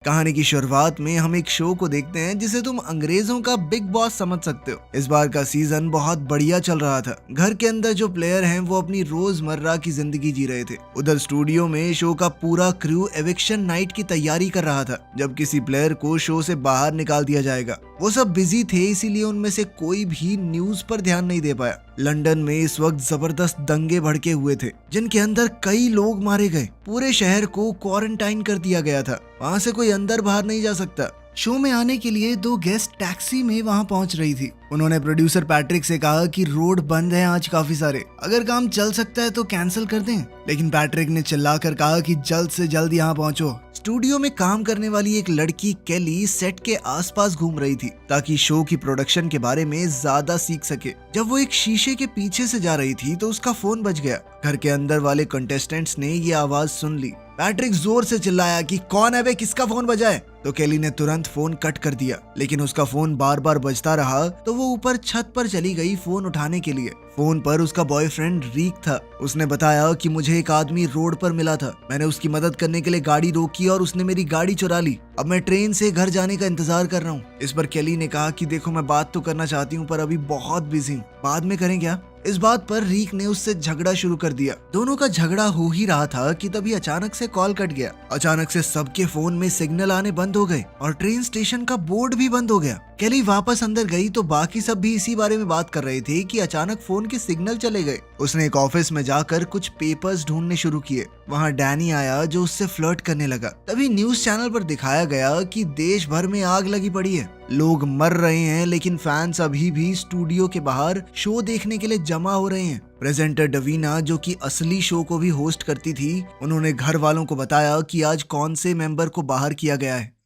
कहानी की शुरुआत में हम एक शो को देखते हैं जिसे तुम अंग्रेजों का बिग बॉस समझ सकते हो। इस बार का सीजन बहुत बढ़िया चल रहा था। घर के अंदर जो प्लेयर हैं वो अपनी रोजमर्रा की जिंदगी जी रहे थे। उधर स्टूडियो में शो का पूरा क्रू एविक्शन नाइट की तैयारी कर रहा था, जब किसी प्लेयर को शो से बाहर निकाल दिया जाएगा। वो सब बिजी थे, इसीलिए उनमें से कोई भी न्यूज पर ध्यान नहीं दे पाया। लंदन में इस वक्त जबरदस्त दंगे भड़के हुए थे, जिनके अंदर कई लोग मारे गए। पूरे शहर को क्वारंटाइन कर दिया गया था। वहाँ से कोई अंदर बाहर नहीं जा सकता। शो में आने के लिए 2 गेस्ट टैक्सी में वहाँ पहुँच रही थी। उन्होंने प्रोड्यूसर पैट्रिक से कहा कि रोड बंद है आज काफी सारे, अगर काम चल सकता है तो कैंसिल कर दें। लेकिन पैट्रिक ने चिल्लाकर कहा कि जल्द से जल्द यहाँ पहुँचो। स्टूडियो में काम करने वाली एक लड़की केली सेट के आसपास घूम रही थी ताकि शो की प्रोडक्शन के बारे में ज्यादा सीख सके। जब वो एक शीशे के पीछे से जा रही थी तो उसका फोन बज गया। घर के अंदर वाले कंटेस्टेंट्स ने ये आवाज सुन ली। पैट्रिक जोर से चिल्लाया कि कौन है बे, किसका फोन बजा है? तो केली ने तुरंत फोन कट कर दिया, लेकिन उसका फोन बार बार बजता रहा तो वो ऊपर छत पर चली गई फोन उठाने के लिए। फोन पर उसका बॉयफ्रेंड रीक था। उसने बताया कि मुझे एक आदमी रोड पर मिला था, मैंने उसकी मदद करने के लिए गाड़ी रोकी और उसने मेरी गाड़ी चुरा ली। अब मैं ट्रेन से घर जाने का इंतजार कर रहा हूँ। इस पर केली ने कहा कि देखो, मैं बात तो करना चाहती हूँ पर अभी बहुत बिजी हूँ, बाद में करें क्या? इस बात पर रीक ने उससे झगड़ा शुरू कर दिया। दोनों का झगड़ा हो ही रहा था कि तभी अचानक से कॉल कट गया। अचानक से सबके फोन में सिग्नल आने बंद हो गए और ट्रेन स्टेशन का बोर्ड भी बंद हो गया। केली वापस अंदर गई तो बाकी सब भी इसी बारे में बात कर रहे थे कि अचानक फोन के सिग्नल चले गए। उसने एक ऑफिस में जाकर कुछ पेपर्स ढूंढने शुरू किए। वहाँ डैनी आया जो उससे फ्लर्ट करने लगा। तभी न्यूज चैनल पर दिखाया गया कि देश भर में आग लगी पड़ी है, लोग मर रहे हैं, लेकिन फैंस अभी भी स्टूडियो के बाहर शो देखने के लिए जमा हो रहे हैं। प्रेजेंटर डवीना, जो कि असली शो को भी होस्ट करती थी, उन्होंने घर वालों को बताया कि आज कौन से मेंबर को बाहर किया गया है।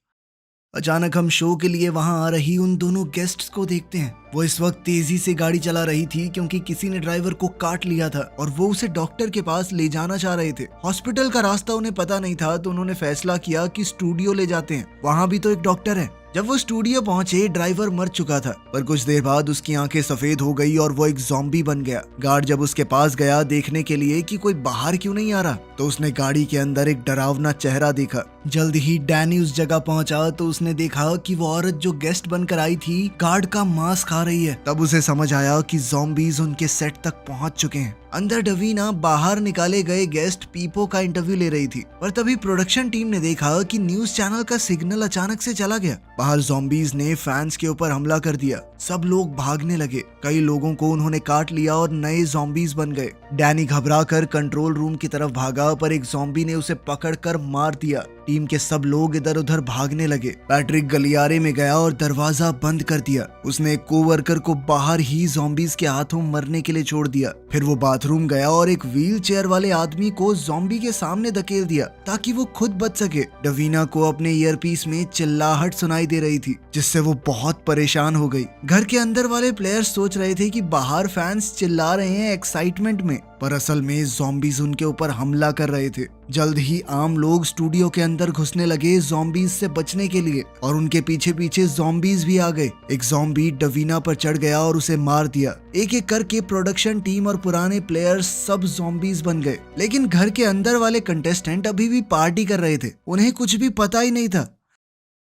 अचानक हम शो के लिए वहां आ रही उन दोनों गेस्ट्स को देखते हैं। वो इस वक्त तेजी से गाड़ी चला रही थी क्योंकि किसी ने ड्राइवर को काट लिया था और वो उसे डॉक्टर के पास ले जाना चाह रहे थे। हॉस्पिटल का रास्ता उन्हें पता नहीं था तो उन्होंने फैसला किया कि स्टूडियो ले जाते हैं, वहाँ भी तो एक डॉक्टर है। जब वो स्टूडियो पहुंचे, ड्राइवर मर चुका था, पर कुछ देर बाद उसकी आंखें सफेद हो गई और वो एक ज़ॉम्बी बन गया। गार्ड जब उसके पास गया देखने के लिए कि कोई बाहर क्यों नहीं आ रहा, तो उसने गाड़ी के अंदर एक डरावना चेहरा देखा। जल्द ही डैनी उस जगह पहुंचा तो उसने देखा कि वो औरत जो गेस्ट बनकर आई थी गार्ड का मांस खा रही है। तब उसे समझ आया कि ज़ॉम्बीज उनके सेट तक पहुंच चुके हैं। अंदर डवीना बाहर निकाले गए गेस्ट पीपो का इंटरव्यू ले रही थी, पर तभी प्रोडक्शन टीम ने देखा कि न्यूज चैनल का सिग्नल अचानक से चला गया। बाहर ज़ॉम्बीज ने फैंस के ऊपर हमला कर दिया। सब लोग भागने लगे। कई लोगों को उन्होंने काट लिया और नए ज़ॉम्बीज बन गए। डैनी घबराकर कंट्रोल रूम की तरफ भागा, पर एक ज़ॉम्बी ने उसे पकड़कर मार दिया। टीम के सब लोग इधर उधर भागने लगे। पैट्रिक गलियारे में गया और दरवाजा बंद कर दिया। उसने एक कोवर्कर को बाहर ही ज़ॉम्बीज के हाथों मरने के लिए छोड़ दिया। फिर वो बाथरूम गया और एक व्हील चेयर वाले आदमी को ज़ॉम्बी के सामने धकेल दिया ताकि वो खुद बच सके। डवीना को अपने ईयरपीस में चिल्लाहट सुनाई दे रही थी, जिससे वो बहुत परेशान हो गई। घर के अंदर वाले प्लेयर्स सोच रहे थे कि बाहर फैंस चिल्ला रहे हैं एक्साइटमेंट में, पर असल में ज़ॉम्बीज उनके ऊपर हमला कर रहे थे। जल्द ही आम लोग स्टूडियो के अंदर घुसने लगे ज़ॉम्बीज से बचने के लिए, और उनके पीछे पीछे ज़ॉम्बीज भी आ गए। एक ज़ॉम्बी डवीना पर चढ़ गया और उसे मार दिया। एक एक करके प्रोडक्शन टीम और पुराने प्लेयर्स सब ज़ॉम्बीज बन गए। लेकिन घर के अंदर वाले कंटेस्टेंट अभी भी पार्टी कर रहे थे, उन्हें कुछ भी पता ही नहीं था।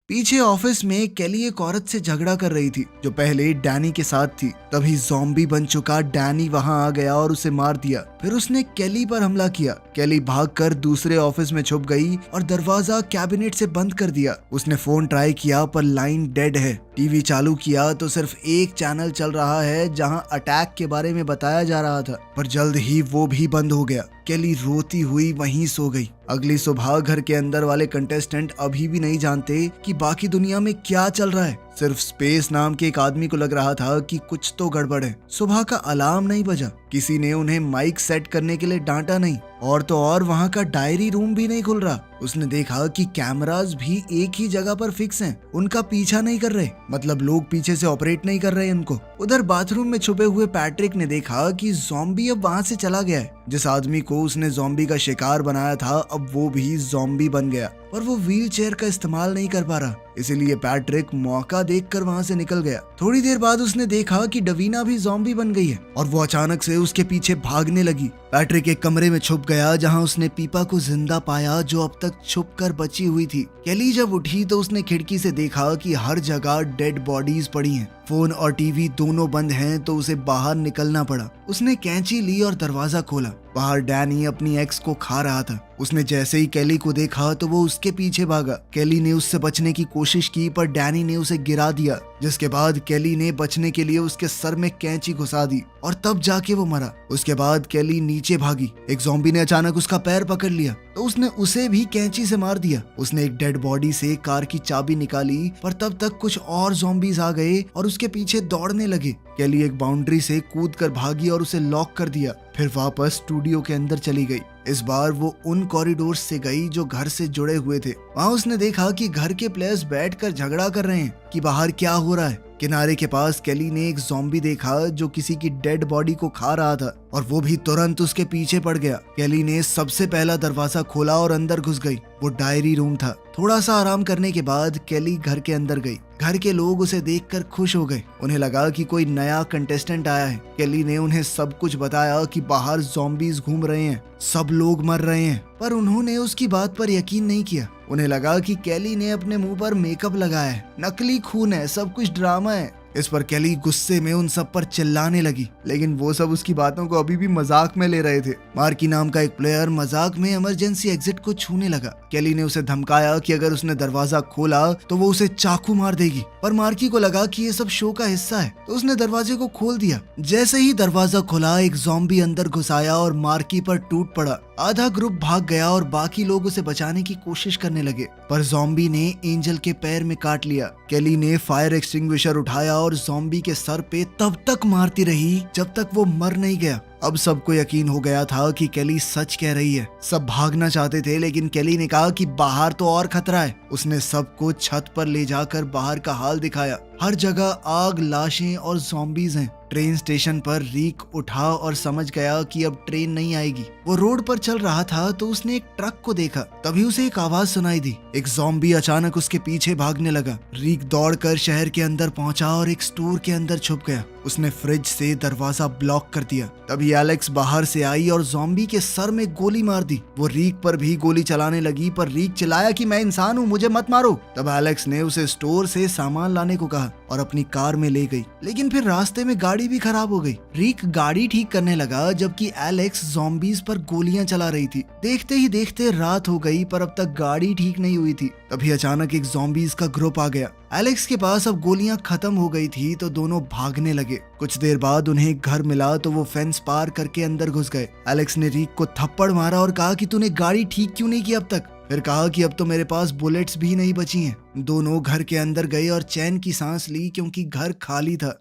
पीछे ऑफिस में केली एक औरत से झगड़ा कर रही थी जो पहले डैनी के साथ थी। तभी ज़ॉम्बी बन चुका डैनी वहां आ गया और उसे मार दिया। फिर उसने केली पर हमला किया। केली भागकर दूसरे ऑफिस में छुप गई और दरवाजा कैबिनेट से बंद कर दिया। उसने फोन ट्राई किया पर लाइन डेड है। टीवी चालू किया तो सिर्फ एक चैनल चल रहा है जहां अटैक के बारे में बताया जा रहा था, पर जल्द ही वो भी बंद हो गया। केली रोती हुई वहीं सो गई। अगली सुबह घर के अंदर वाले कंटेस्टेंट अभी भी नहीं जानते कि बाकी दुनिया में क्या चल रहा है। सिर्फ स्पेस नाम के एक आदमी को लग रहा था कि कुछ तो गड़बड़ है। सुबह का अलार्म नहीं बजा, किसी ने उन्हें माइक सेट करने के लिए डांटा नहीं, और तो और वहाँ का डायरी रूम भी नहीं खुल रहा। उसने देखा कि कैमरास भी एक ही जगह पर फिक्स हैं, उनका पीछा नहीं कर रहे, मतलब लोग पीछे से ऑपरेट नहीं कर रहे उनको। उधर बाथरूम में छुपे हुए पैट्रिक ने देखा कि ज़ॉम्बी अब वहाँ से चला गया है। जिस आदमी को उसने ज़ॉम्बी का शिकार बनाया था अब वो भी ज़ॉम्बी बन गया, पर वो व्हील चेयर का इस्तेमाल नहीं कर पा रहा, इसीलिए पैट्रिक मौका देखकर वहाँ से निकल गया। थोड़ी देर बाद उसने देखा कि डवीना भी ज़ॉम्बी बन गई है और वो अचानक से उसके पीछे भागने लगी। पैट्रिक एक कमरे में छुप गया जहां उसने पीपा को जिंदा पाया जो अब तक छुप कर बची हुई थी। केली जब उठी तो उसने खिड़की से देखा कि हर जगह डेड बॉडीज पड़ी हैं। फोन और टीवी दोनों बंद हैं तो उसे बाहर निकलना पड़ा। उसने कैंची ली और दरवाजा खोला। बाहर डैनी अपनी एक्स को खा रहा था। उसने जैसे ही केली को देखा तो वो उसके पीछे भागा। केली ने उससे बचने की कोशिश की पर डैनी ने उसे गिरा दिया, जिसके बाद केली ने बचने के लिए उसके सर में कैंची घुसा दी और तब जाके वो मरा। उसके बाद केली नीचे भागी। एक ज़ॉम्बी ने अचानक उसका पैर पकड़ लिया तो उसने उसे भी कैंची से मार दिया। उसने एक डेड बॉडी से कार की चाबी निकाली पर तब तक कुछ और ज़ॉम्बीज आ गए और उसके पीछे दौड़ने लगे। केली एक बाउंड्री से कूद कर भागी और उसे लॉक कर दिया, फिर वापस स्टूडियो के अंदर चली गई। इस बार वो उन कॉरिडोर्स से गई जो घर से जुड़े हुए थे। वहाँ उसने देखा कि घर के प्लेयर्स बैठकर झगड़ा कर रहे हैं कि बाहर क्या हो रहा है। किनारे के पास केली ने एक ज़ॉम्बी देखा जो किसी की डेड बॉडी को खा रहा था और वो भी तुरंत उसके पीछे पड़ गया। केली ने सबसे पहला दरवाजा खोला और अंदर घुस गई। वो डायरी रूम था। थोड़ा सा आराम करने के बाद केली घर के अंदर गई। घर के लोग उसे देखकर खुश हो गए। उन्हें लगा कि कोई नया कंटेस्टेंट आया है। केली ने उन्हें सब कुछ बताया कि बाहर ज़ॉम्बीज घूम रहे हैं, सब लोग मर रहे हैं, पर उन्होंने उसकी बात पर यकीन नहीं किया। उन्हें लगा कि केली ने अपने मुंह पर मेकअप लगाया है, नकली खून है, सब कुछ ड्रामा है। इस पर केली गुस्से में उन सब पर चिल्लाने लगी, लेकिन वो सब उसकी बातों को अभी भी मजाक में ले रहे थे। मार्की नाम का एक प्लेयर मजाक में इमरजेंसी एग्जिट को छूने लगा। केली ने उसे धमकाया कि अगर उसने दरवाजा खोला तो वो उसे चाकू मार देगी, पर मार्की को लगा कि ये सब शो का हिस्सा है तो उसने दरवाजे को खोल दिया। जैसे ही दरवाजा खुला एक ज़ॉम्बी अंदर घुस आया और मार्की पर टूट पड़ा। आधा ग्रुप भाग गया और बाकी लोग उसे बचाने की कोशिश करने लगे, पर ज़ॉम्बी ने एंजल के पैर में काट लिया। केली ने फायर एक्सटिंग्विशर उठाया और ज़ॉम्बी के सर पे तब तक मारती रही जब तक वो मर नहीं गया। अब सबको यकीन हो गया था कि केली सच कह रही है। सब भागना चाहते थे, लेकिन केली ने कहा कि बाहर तो और खतरा है। उसने सबको छत पर ले जाकर बाहर का हाल दिखाया। हर जगह आग, लाशें और ज़ॉम्बीज हैं। ट्रेन स्टेशन पर रीक उठा और समझ गया कि अब ट्रेन नहीं आएगी। वो रोड पर चल रहा था तो उसने एक ट्रक को देखा। तभी उसे एक आवाज सुनाई दी। एक ज़ॉम्बी अचानक उसके पीछे भागने लगा। रीक दौड़कर शहर के अंदर पहुंचा और एक स्टोर के अंदर छुप गया। उसने फ्रिज से दरवाजा ब्लॉक कर दिया। तभी एलेक्स बाहर से आई और ज़ॉम्बी के सर में गोली मार दी। वो रीक पर भी गोली चलाने लगी, पर रीक चिल्लाया कि मैं इंसान हूँ, मुझे मत मारो। तब एलेक्स ने उसे स्टोर से सामान लाने को कहा और अपनी कार में ले गई, लेकिन फिर रास्ते में गाड़ी भी खराब हो गई। रीक गाड़ी ठीक करने लगा जबकि एलेक्स ज़ॉम्बीज पर गोलियां चला रही थी। देखते ही देखते रात हो गई, पर अब तक गाड़ी ठीक नहीं हुई थी। तभी अचानक एक ज़ॉम्बीज का ग्रुप आ गया। एलेक्स के पास अब गोलियां खत्म हो गई थी तो दोनों भागने लगे। कुछ देर बाद उन्हें एक घर मिला तो वो फेंस पार करके अंदर घुस गए। एलेक्स ने रीक को थप्पड़ मारा और कहा कि तूने गाड़ी ठीक क्यों नहीं की अब तक। फिर कहा कि अब तो मेरे पास बुलेट्स भी नहीं बची हैं। दोनों घर के अंदर गए और चैन की सांस ली क्योंकि घर खाली था।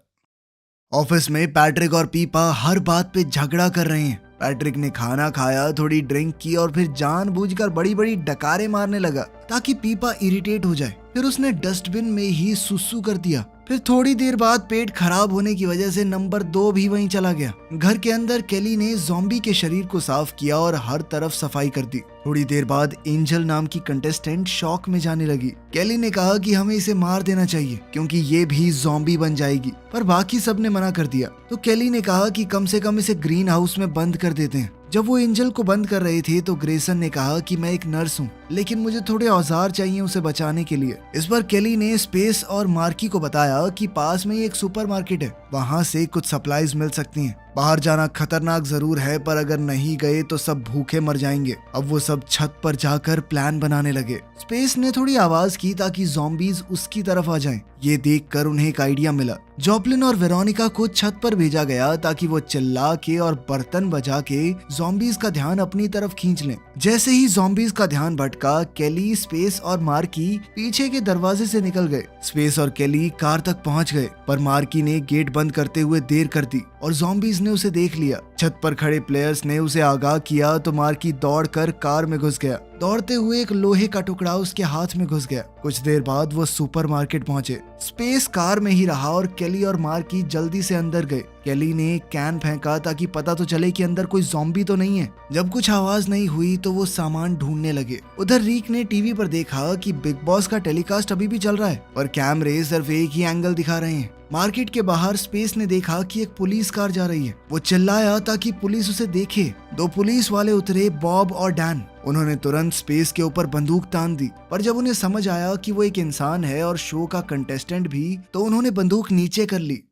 ऑफिस में पैट्रिक और पीपा हर बात पे झगड़ा कर रहे हैं। पैट्रिक ने खाना खाया, थोड़ी ड्रिंक की और फिर जानबूझकर बड़ी बड़ी डकारे मारने लगा ताकि पीपा इरिटेट हो जाए। फिर उसने डस्टबिन में ही सुसु कर दिया। फिर थोड़ी देर बाद पेट खराब होने की वजह से नंबर 2 भी वहीं चला गया। घर के अंदर केली ने ज़ॉम्बी के शरीर को साफ किया और हर तरफ सफाई कर दी। थोड़ी देर बाद एंजल नाम की कंटेस्टेंट शॉक में जाने लगी। केली ने कहा कि हमें इसे मार देना चाहिए क्योंकि ये भी ज़ॉम्बी बन जाएगी, पर बाकी सब ने मना कर दिया। तो केली ने कहा कि कम से कम इसे ग्रीन हाउस में बंद कर देते हैं। जब वो एंजल को बंद कर रहे थे तो ग्रेसन ने कहा कि मैं एक नर्स हूँ, लेकिन मुझे थोड़े औजार चाहिए उसे बचाने के लिए। इस पर केली ने स्पेस और मार्की को बताया कि पास में ही एक सुपरमार्केट है, वहाँ से कुछ सप्लाईज मिल सकती हैं। बाहर जाना खतरनाक जरूर है, पर अगर नहीं गए तो सब भूखे मर जाएंगे। अब वो सब छत पर जाकर प्लान बनाने लगे। स्पेस ने थोड़ी आवाज की ताकि ज़ॉम्बीज उसकी तरफ आ जाएं। ये देखकर उन्हें एक आइडिया मिला। जॉपलिन और वेरोनिका को छत पर भेजा गया ताकि वो चिल्ला के और बर्तन बजा के ज़ॉम्बीज का ध्यान अपनी तरफ खींच लें। जैसे ही ज़ॉम्बीज का ध्यान भटका, केली, स्पेस और मार्की पीछे के दरवाजे से निकल गए। स्पेस और केली कार तक पहुंच गए, पर मार्की ने गेट बंद करते हुए देर कर दी और ज़ॉम्बीज ने उसे देख लिया। छत पर खड़े प्लेयर्स ने उसे आगाह किया तो मार्की दौड़कर कार में घुस गया। दौड़ते हुए एक लोहे का टुकड़ा उसके हाथ में घुस गया। कुछ देर बाद वो सुपरमार्केट पहुंचे। स्पेस कार में ही रहा और केली और मार्की जल्दी से अंदर गए। केली ने कैन फेंका ताकि पता तो चले कि अंदर कोई ज़ॉम्बी तो नहीं है। जब कुछ आवाज नहीं हुई तो वो सामान ढूंढने लगे। उधर रीक ने टीवी पर देखा कि बिग बॉस का टेलीकास्ट अभी भी चल रहा है, पर कैमरे सिर्फ एक ही एंगल दिखा रहे हैं। मार्केट के बाहर स्पेस ने देखा कि एक पुलिस कार जा रही है। वो चिल्लाया ताकि पुलिस उसे देखे। 2 पुलिस वाले उतरे, बॉब और डैन। उन्होंने तुरंत स्पेस के ऊपर बंदूक तान दी, पर जब उन्हें समझ आया कि वो एक इंसान है और शो का कंटेस्टेंट भी, तो उन्होंने बंदूक नीचे कर ली।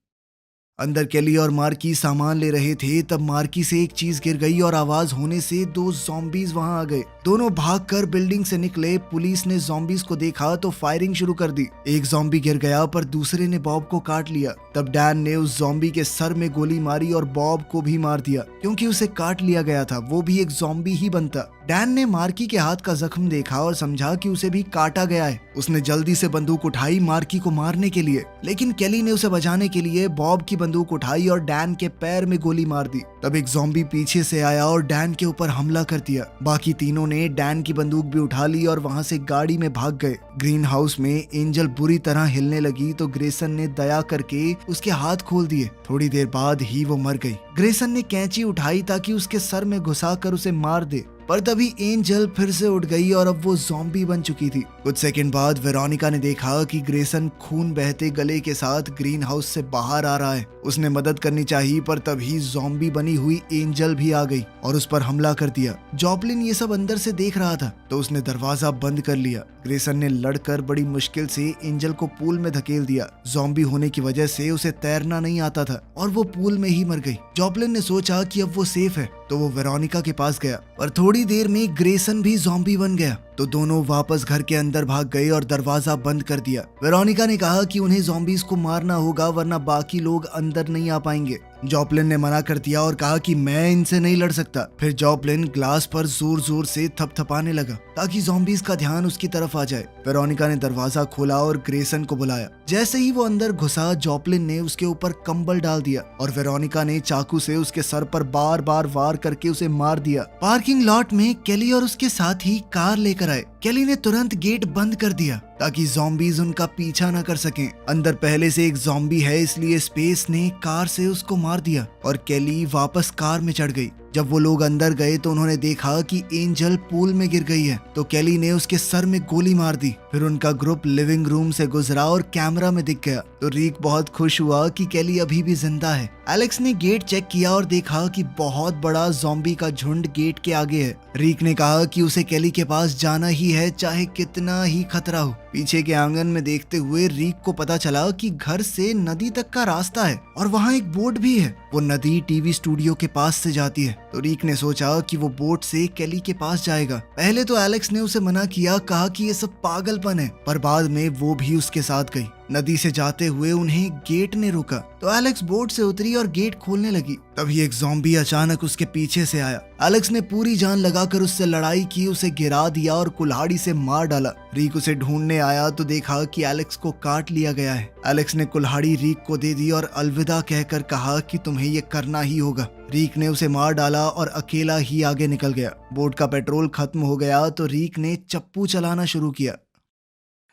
अंदर केली और मार्की सामान ले रहे थे, तब मार्की से एक चीज गिर गई और आवाज होने से 2 ज़ॉम्बीज वहां आ गए। दोनों भागकर बिल्डिंग से निकले। पुलिस ने ज़ॉम्बीज को देखा तो फायरिंग शुरू कर दी। एक ज़ॉम्बी गिर गया पर दूसरे ने बॉब को काट लिया। तब डैन ने उस ज़ॉम्बी के सर में गोली मारी और बॉब को भी मार दिया, क्योंकि उसे काट लिया गया था, वो भी एक ज़ॉम्बी ही बनता। डैन ने मार्की के हाथ का जख्म देखा और समझा कि उसे भी काटा गया है। उसने जल्दी से बंदूक उठाई मार्की को मारने के लिए, लेकिन केली ने उसे बचाने के लिए बॉब की बंदूक उठाई और डैन के पैर में गोली मार दी। तब एक ज़ॉम्बी पीछे से आया और डैन के ऊपर हमला कर दिया। बाकी तीनों ने डैन की बंदूक भी उठा ली और वहां से गाड़ी में भाग गए। ग्रीन हाउस में एंजल बुरी तरह हिलने लगी तो ग्रेसन ने दया करके उसके हाथ खोल दिए। थोड़ी देर बाद ही वो मर गई। ग्रेसन ने कैंची उठाई ताकि उसके सर में घुसाकर उसे मार दे, पर तभी एंजल फिर से उठ गई और अब वो ज़ॉम्बी बन चुकी थी। कुछ सेकंड बाद वेरोनिका ने देखा कि ग्रेसन खून बहते गले के साथ ग्रीन हाउस से बाहर आ रहा है। उसने मदद करनी चाहिए, पर तभी ज़ॉम्बी बनी हुई एंजल भी आ गई और उस पर हमला कर दिया। जॉपलिन ये सब अंदर से देख रहा था तो उसने दरवाजा बंद कर लिया। ग्रेसन ने लड़कर बड़ी मुश्किल से एंजल को पूल में धकेल दिया। ज़ॉम्बी होने की वजह से उसे तैरना नहीं आता था और वो पूल में ही मर गई। जॉपलिन ने सोचा कि अब वो सेफ है तो वो वेरोनिका के पास गया, पर थोड़ी देर में ग्रेसन भी ज़ॉम्बी बन गया तो दोनों वापस घर के अंदर भाग गए और दरवाजा बंद कर दिया। वेरोनिका ने कहा कि उन्हें ज़ॉम्बीज को मारना होगा वरना बाकी लोग अंदर नहीं आ पाएंगे। जॉपलिन ने मना कर दिया और कहा कि मैं इनसे नहीं लड़ सकता। फिर जॉपलिन ग्लास पर जोर जोर से थपथपाने लगा ताकि ज़ॉम्बीज का ध्यान उसकी तरफ आ जाए। वेरोनिका ने दरवाजा खोला और ग्रेसन को बुलाया। जैसे ही वो अंदर घुसा, जॉपलिन ने उसके ऊपर कंबल डाल दिया और वेरोनिका ने चाकू से उसके सर पर बार बार वार करके उसे मार दिया। पार्किंग लॉट में केली और उसके साथी कार लेकर आए। केली ने तुरंत गेट बंद कर दिया ताकि ज़ॉम्बीज उनका पीछा न कर सकें। अंदर पहले से एक ज़ॉम्बी है, इसलिए स्पेस ने कार से उसको मार दिया और केली वापस कार में चढ़ गई। जब वो लोग अंदर गए तो उन्होंने देखा कि एंजल पूल में गिर गई है तो केली ने उसके सर में गोली मार दी। फिर उनका ग्रुप लिविंग रूम से गुजरा और कैमरा में दिख गया तो रीक बहुत खुश हुआ कि केली अभी भी जिंदा है। एलेक्स ने गेट चेक किया और देखा कि बहुत बड़ा ज़ॉम्बी का झुंड गेट के आगे है। रीक ने कहा कि उसे केली के पास जाना ही है, चाहे कितना ही खतरा हो। पीछे के आंगन में देखते हुए रीक को पता चला कि घर से नदी तक का रास्ता है और वहाँ एक बोट भी है। वो नदी टीवी स्टूडियो के पास से जाती है तो रीक ने सोचा कि वो बोट से केली के पास जाएगा। पहले तो एलेक्स ने उसे मना किया, कहा कि ये सब पागलपन है, पर बाद में वो भी उसके साथ गई। नदी से जाते हुए उन्हें गेट ने रोका तो एलेक्स बोट से उतरी और गेट खोलने लगी। तभी एक ज़ॉम्बी अचानक उसके पीछे से आया। एलेक्स ने पूरी जान लगाकर उससे लड़ाई की, उसे गिरा दिया और कुल्हाड़ी से मार डाला। रीक उसे ढूंढने आया तो देखा कि एलेक्स को काट लिया गया है। एलेक्स ने कुल्हाड़ी रीक को दे दी और अलविदा कहकर कहा कि तुम्हें ये करना ही होगा। रीक ने उसे मार डाला और अकेला ही आगे निकल गया। बोट का पेट्रोल खत्म हो गया तो रीक ने चप्पू चलाना शुरू किया।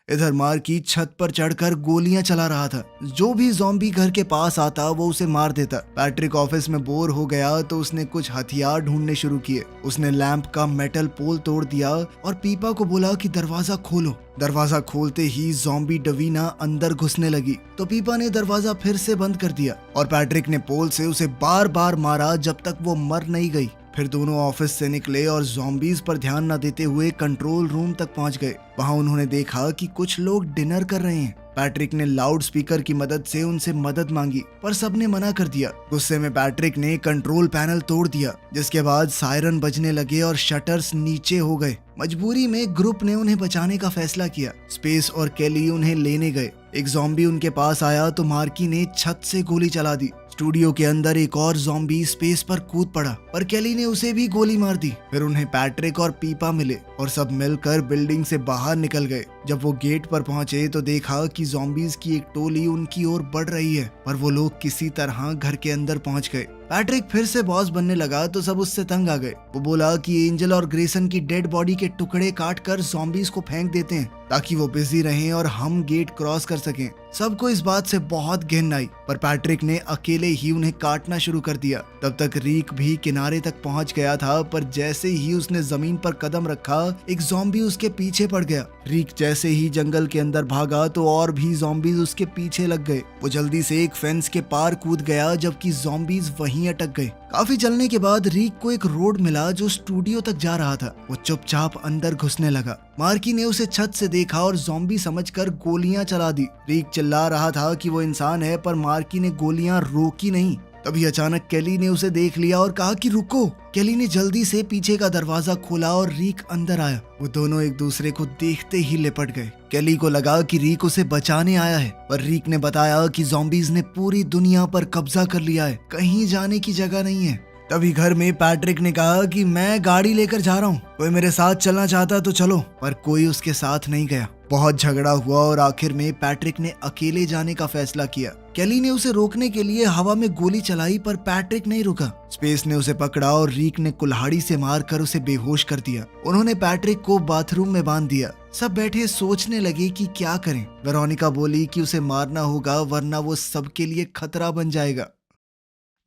इधर मार्की छत पर चढ़कर गोलियां चला रहा था। जो भी ज़ॉम्बी घर के पास आता वो उसे मार देता। पैट्रिक ऑफिस में बोर हो गया तो उसने कुछ हथियार ढूंढने शुरू किए। उसने लैंप का मेटल पोल तोड़ दिया और पीपा को बोला कि दरवाजा खोलो। दरवाजा खोलते ही ज़ॉम्बी डवीना अंदर घुसने लगी तो पीपा ने दरवाजा फिर से बंद कर दिया और पैट्रिक ने पोल से उसे बार बार मारा जब तक वो मर नहीं गई। फिर दोनों ऑफिस से निकले और ज़ॉम्बीज पर ध्यान न देते हुए कंट्रोल रूम तक पहुंच गए। वहां उन्होंने देखा कि कुछ लोग डिनर कर रहे हैं। पैट्रिक ने लाउड स्पीकर की मदद से उनसे मदद मांगी पर सबने मना कर दिया। गुस्से में पैट्रिक ने कंट्रोल पैनल तोड़ दिया, जिसके बाद सायरन बजने लगे और शटर्स नीचे हो गए। मजबूरी में ग्रुप ने उन्हें बचाने का फैसला किया। स्पेस और केली उन्हें लेने गए। एक ज़ॉम्बी उनके पास आया तो मार्की ने छत से गोली चला दी। स्टूडियो के अंदर एक और ज़ॉम्बी स्पेस पर कूद पड़ा पर केली ने उसे भी गोली मार दी। फिर उन्हें पैट्रिक और पीपा मिले और सब मिलकर बिल्डिंग से बाहर निकल गए। जब वो गेट पर पहुंचे तो देखा कि ज़ॉम्बीज की एक टोली उनकी ओर बढ़ रही है, पर वो लोग किसी तरह घर के अंदर पहुंच गए। पैट्रिक फिर से बॉस बनने लगा तो सब उससे तंग आ गए। वो बोला कि एंजल और ग्रेसन की डेड बॉडी के टुकड़े काटकर ज़ॉम्बीज को फेंक देते हैं ताकि वो बिजी रहें और हम गेट क्रॉस कर सकें। सबको इस बात से बहुत घिन आई, पर पैट्रिक ने अकेले ही उन्हें काटना शुरू कर दिया। तब तक रीक भी किनारे तक पहुंच गया था, पर जैसे ही उसने जमीन पर कदम रखा एक ज़ॉम्बी उसके पीछे पड़ गया। रीक जैसे ही जंगल के अंदर भागा तो और भी ज़ॉम्बीज उसके पीछे लग गए। वो जल्दी से एक फेंस के पार कूद गया जबकि ज़ॉम्बीज वहीं अटक गए। काफी चलने के बाद रीक को एक रोड मिला जो स्टूडियो तक जा रहा था। वो चुपचाप अंदर घुसने लगा। मार्की ने उसे छत से देखा और ज़ॉम्बी समझकर गोलियां चला दी। रीक चिल्ला रहा था कि वो इंसान है पर मार्की ने गोलियां रोकी नहीं। तभी अचानक केली ने उसे देख लिया और कहा कि रुको। केली ने जल्दी से पीछे का दरवाजा खोला और रीक अंदर आया। वो दोनों एक दूसरे को देखते ही लिपट गए। केली को लगा कि रीक उसे बचाने आया है, पर रीक ने बताया कि ज़ॉम्बीज ने पूरी दुनिया पर कब्जा कर लिया है, कहीं जाने की जगह नहीं है। तभी घर में पैट्रिक ने कहा कि मैं गाड़ी लेकर जा रहा हूँ, कोई मेरे साथ चलना चाहता तो चलो, पर कोई उसके साथ नहीं गया। बहुत झगड़ा हुआ और आखिर में पैट्रिक ने अकेले जाने का फैसला किया। केली ने उसे रोकने के लिए हवा में गोली चलाई पर पैट्रिक नहीं रुका। स्पेस ने उसे पकड़ा और रीक ने कुल्हाड़ी से मारकर उसे बेहोश कर दिया। उन्होंने पैट्रिक को बाथरूम में बांध दिया। सब बैठे सोचने लगे कि क्या करें। वेरोनिका बोली कि उसे मारना होगा वरना वो सबके लिए खतरा बन जाएगा।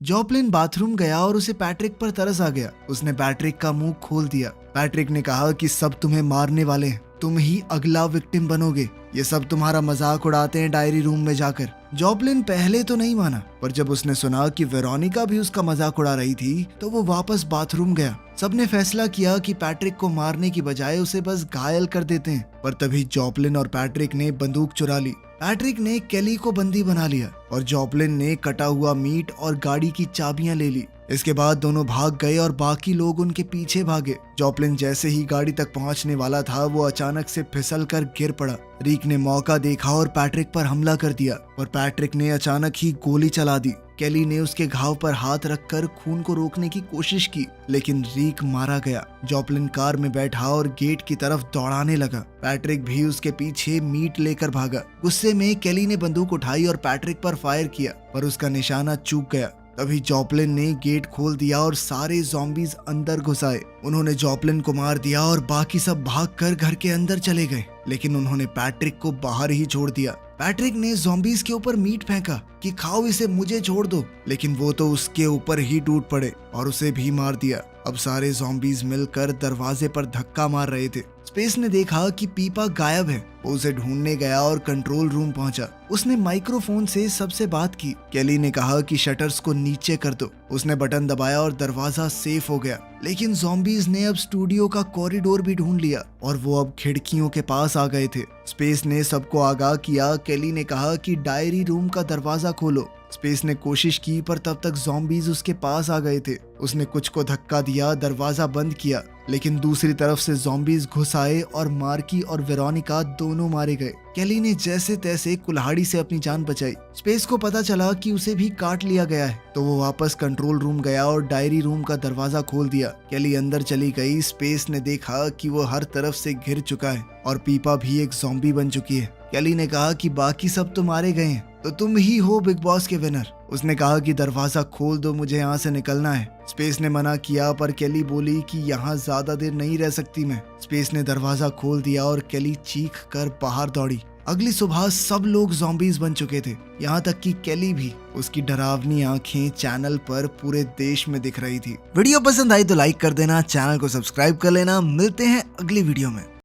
जॉपलिन बाथरूम गया और उसे पैट्रिक पर तरस आ गया। उसने पैट्रिक का मुंह खोल दिया। पैट्रिक ने कहा कि सब तुम्हें मारने वाले हैं, तुम ही अगला विक्टिम बनोगे। ये सब तुम्हारा मजाक उड़ाते हैं डायरी रूम में जाकर। जॉपलिन पहले तो नहीं माना, पर जब उसने सुना कि वेरोनिका भी उसका मजाक उड़ा रही थी तो वो वापस बाथरूम गया। सबने फैसला किया कि पैट्रिक को मारने की बजाय उसे बस घायल कर देते हैं, पर तभी जॉपलिन और पैट्रिक ने बंदूक चुरा ली। पैट्रिक ने केली को बंदी बना लिया और जॉपलिन ने कटा हुआ मीट और गाड़ी की चाबियां ले ली। इसके बाद दोनों भाग गए और बाकी लोग उनके पीछे भागे। जॉपलिन जैसे ही गाड़ी तक पहुंचने वाला था वो अचानक से फिसल कर गिर पड़ा। रीक ने मौका देखा और पैट्रिक पर हमला कर दिया, और पैट्रिक ने अचानक ही गोली चला दी। केली ने उसके घाव पर हाथ रखकर खून को रोकने की कोशिश की, लेकिन रीक मारा गया। जॉपलिन कार में बैठा और गेट की तरफ दौड़ाने लगा। पैट्रिक भी उसके पीछे मीट लेकर भागा। गुस्से में केली ने बंदूक उठाई और पैट्रिक पर फायर किया, पर उसका निशाना चूक गया। तभी जॉपलिन ने गेट खोल दिया और सारे ज़ॉम्बीज अंदर घुस आए। उन्होंने जॉपलिन को मार दिया और बाकी सब भागकर घर के अंदर चले गए, लेकिन उन्होंने पैट्रिक को बाहर ही छोड़ दिया। पैट्रिक ने ज़ॉम्बीज के ऊपर मीट फेंका कि खाओ इसे, मुझे छोड़ दो, लेकिन वो तो उसके ऊपर ही टूट पड़े और उसे भी मार दिया। अब सारे ज़ॉम्बीज मिलकर दरवाजे पर धक्का मार रहे थे। स्पेस ने देखा कि पीपा गायब है। वो उसे ढूंढने गया और कंट्रोल रूम पहुंचा। उसने माइक्रोफोन से सबसे बात की। केली ने कहा कि शटर्स को नीचे कर दो। उसने बटन दबाया और दरवाजा सेफ हो गया, लेकिन ज़ॉम्बीज ने अब स्टूडियो का कॉरिडोर भी ढूंढ लिया और वो अब खिड़कियों के पास आ गए थे। स्पेस ने सबको आगाह किया। केली ने कहा कि डायरी रूम का दरवाजा खोलो। स्पेस ने कोशिश की पर तब तक ज़ॉम्बीज उसके पास आ गए थे। उसने कुछ को धक्का दिया, दरवाजा बंद किया, लेकिन दूसरी तरफ से ज़ॉम्बीज घुस आए और मार्की और वेरोनिका दोनों मारे गए। केली ने जैसे तैसे कुल्हाड़ी से अपनी जान बचाई। स्पेस को पता चला कि उसे भी काट लिया गया है, तो वो वापस कंट्रोल रूम गया और डायरी रूम का दरवाजा खोल दिया। केली अंदर चली गई। स्पेस ने देखा कि वो हर तरफ से घिर चुका है और पीपा भी एक ज़ॉम्बी बन चुकी है। केली ने कहा कि बाकी सब तो मारे गए हैं, तो तुम ही हो बिग बॉस के विनर। उसने कहा कि दरवाजा खोल दो, मुझे यहाँ से निकलना है। स्पेस ने मना किया पर केली बोली कि यहाँ ज्यादा देर नहीं रह सकती मैं। स्पेस ने दरवाजा खोल दिया और केली चीख कर बाहर दौड़ी। अगली सुबह सब लोग ज़ॉम्बीज बन चुके थे, यहाँ तक कि केली भी। उसकी डरावनी आंखें चैनल पर पूरे देश में दिख रही थी। वीडियो पसंद आई तो लाइक कर देना, चैनल को सब्सक्राइब कर लेना। मिलते हैं अगली वीडियो में।